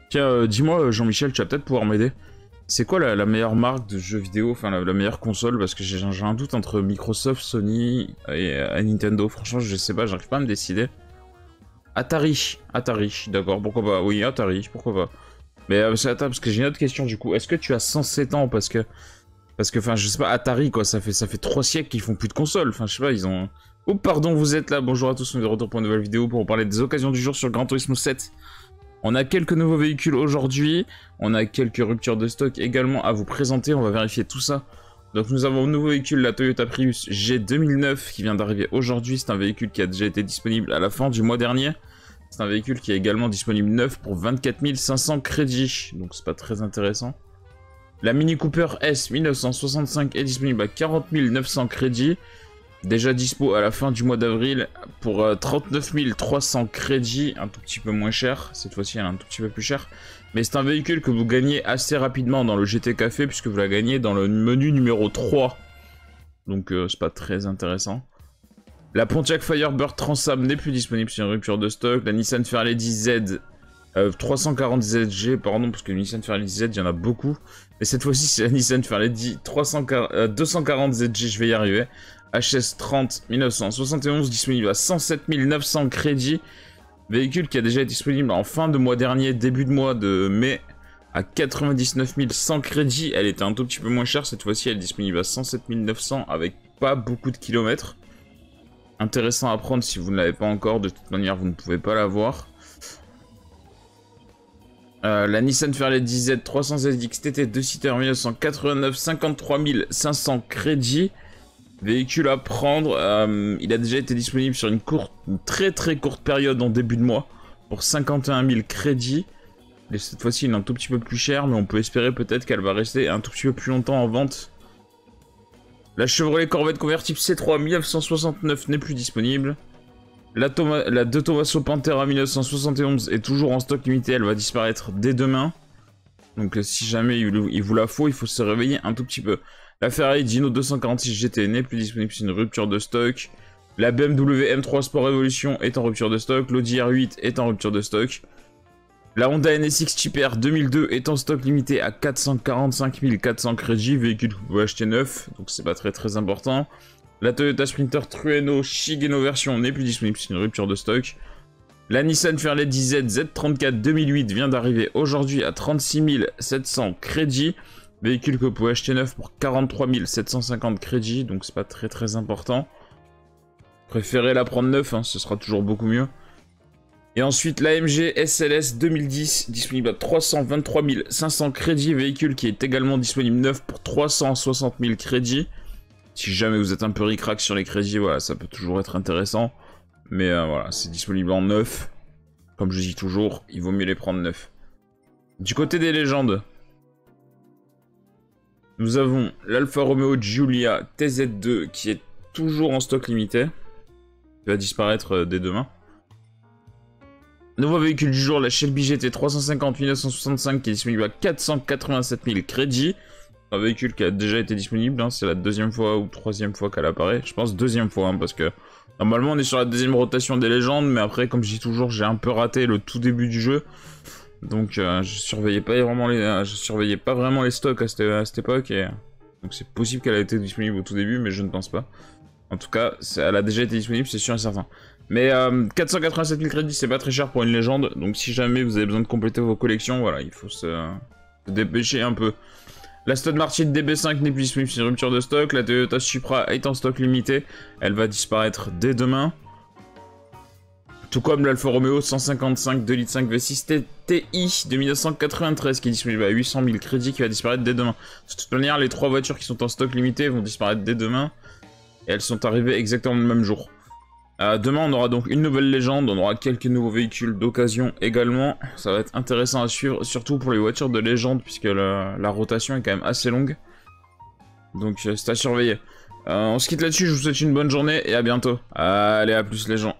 Tiens, dis-moi, Jean-Michel, tu vas peut-être pouvoir m'aider. C'est quoi la meilleure marque de jeux vidéo, enfin la meilleure console? Parce que j'ai un doute entre Microsoft, Sony et Nintendo. Franchement, je sais pas, j'arrive pas à me décider. Atari, d'accord, pourquoi pas. Oui, Atari, pourquoi pas. Mais attends, parce que j'ai une autre question du coup. Est-ce que tu as 107 ans? Parce que, enfin, je sais pas, Atari, quoi, ça fait 3 siècles qu'ils font plus de consoles. Enfin, je sais pas, ils ont... Oh, pardon, vous êtes là. Bonjour à tous, on est de retour pour une nouvelle vidéo pour vous parler des occasions du jour sur Gran Turismo 7. On a quelques nouveaux véhicules aujourd'hui, on a quelques ruptures de stock également à vous présenter, on va vérifier tout ça. Donc nous avons un nouveau véhicule, la Toyota Prius G 2009 qui vient d'arriver aujourd'hui, c'est un véhicule qui a déjà été disponible à la fin du mois dernier. C'est un véhicule qui est également disponible neuf pour 24 500 crédits, donc c'est pas très intéressant. La Mini Cooper S 1965 est disponible à 40 900 crédits. Déjà dispo à la fin du mois d'avril pour 39 300 crédits, un tout petit peu moins cher. Cette fois-ci, elle est un tout petit peu plus cher. Mais c'est un véhicule que vous gagnez assez rapidement dans le GT Café, puisque vous la gagnez dans le menu numéro 3. Donc, c'est pas très intéressant. La Pontiac Firebird Transam n'est plus disponible, c'est une rupture de stock. La Nissan Fairlady Z 340 ZG, pardon, parce que le Nissan Fairlady Z, il y en a beaucoup. Mais cette fois-ci, c'est la Nissan Fairlady 240 ZG, je vais y arriver. HS30 1971 disponible à 107 900 crédits. Véhicule qui a déjà été disponible en fin de mois dernier, début de mois de mai à 99 100 crédits. Elle était un tout petit peu moins chère, cette fois-ci elle est disponible à 107 900 avec pas beaucoup de kilomètres. Intéressant à prendre si vous ne l'avez pas encore, de toute manière vous ne pouvez pas l'avoir. La Nissan Fairlady Z 300 ZX TT 2-seater 1989 53 500 crédits. Véhicule à prendre, il a déjà été disponible sur une très courte période en début de mois pour 51 000 crédits. Et cette fois-ci, il est un tout petit peu plus cher, mais on peut espérer peut-être qu'elle va rester un tout petit peu plus longtemps en vente. La Chevrolet Corvette convertible C3 1969 n'est plus disponible. La De Tomaso Pantera 1971 est toujours en stock limité, elle va disparaître dès demain. Donc si jamais il vous la faut, il faut se réveiller un tout petit peu. La Ferrari Dino 246 GT n'est plus disponible, c'est une rupture de stock. La BMW M3 Sport Evolution est en rupture de stock. L'Audi R8 est en rupture de stock. La Honda NSX Type R 2002 est en stock limité à 445 400 crédits. Véhicule que vous pouvez acheter neuf, donc c'est pas très important. La Toyota Sprinter Trueno Shigeno version n'est plus disponible, c'est une rupture de stock. La Nissan Fairlady Z Z34 2008 vient d'arriver aujourd'hui à 36 700 crédits. Véhicule que vous pouvez acheter neuf pour 43 750 crédits, donc c'est pas très important. Préférez la prendre neuf, hein, ce sera toujours beaucoup mieux. Et ensuite l'AMG SLS 2010, disponible à 323 500 crédits, véhicule qui est également disponible neuf pour 360 000 crédits. Si jamais vous êtes un peu ric-rac sur les crédits, voilà, ça peut toujours être intéressant. Mais voilà, c'est disponible en neuf. Comme je dis toujours, il vaut mieux les prendre neufs. Du côté des légendes, nous avons l'Alfa Romeo Giulia TZ2 qui est toujours en stock limité. Il va disparaître dès demain. Nouveau véhicule du jour, la Shelby GT 350 1965 qui est disponible à 487 000 crédits. Un véhicule qui a déjà été disponible, hein, c'est la deuxième fois ou troisième fois qu'elle apparaît. Je pense deuxième fois, hein, parce que normalement on est sur la deuxième rotation des légendes, mais après, comme je dis toujours, j'ai un peu raté le tout début du jeu. Donc je surveillais pas vraiment les stocks à cette époque, et donc c'est possible qu'elle ait été disponible au tout début, mais je ne pense pas. En tout cas, elle a déjà été disponible, c'est sûr et certain. Mais 487 000 crédits, c'est pas très cher pour une légende, donc si jamais vous avez besoin de compléter vos collections, voilà, il faut se dépêcher un peu. La Aston Martin DB5 n'est plus disponible, c'est une rupture de stock. La Toyota Supra est en stock limité, elle va disparaître dès demain. Tout comme l'Alfa Romeo 155 2.5 V6 TI de 1993 qui est disponible à 800 000 crédits, qui va disparaître dès demain. De toute manière, les 3 voitures qui sont en stock limité vont disparaître dès demain. Et elles sont arrivées exactement le même jour. Demain, on aura donc une nouvelle légende, on aura quelques nouveaux véhicules d'occasion également. Ça va être intéressant à suivre, surtout pour les voitures de légende, puisque la rotation est quand même assez longue. Donc c'est à surveiller. On se quitte là-dessus, je vous souhaite une bonne journée et à bientôt. Allez, à plus les gens.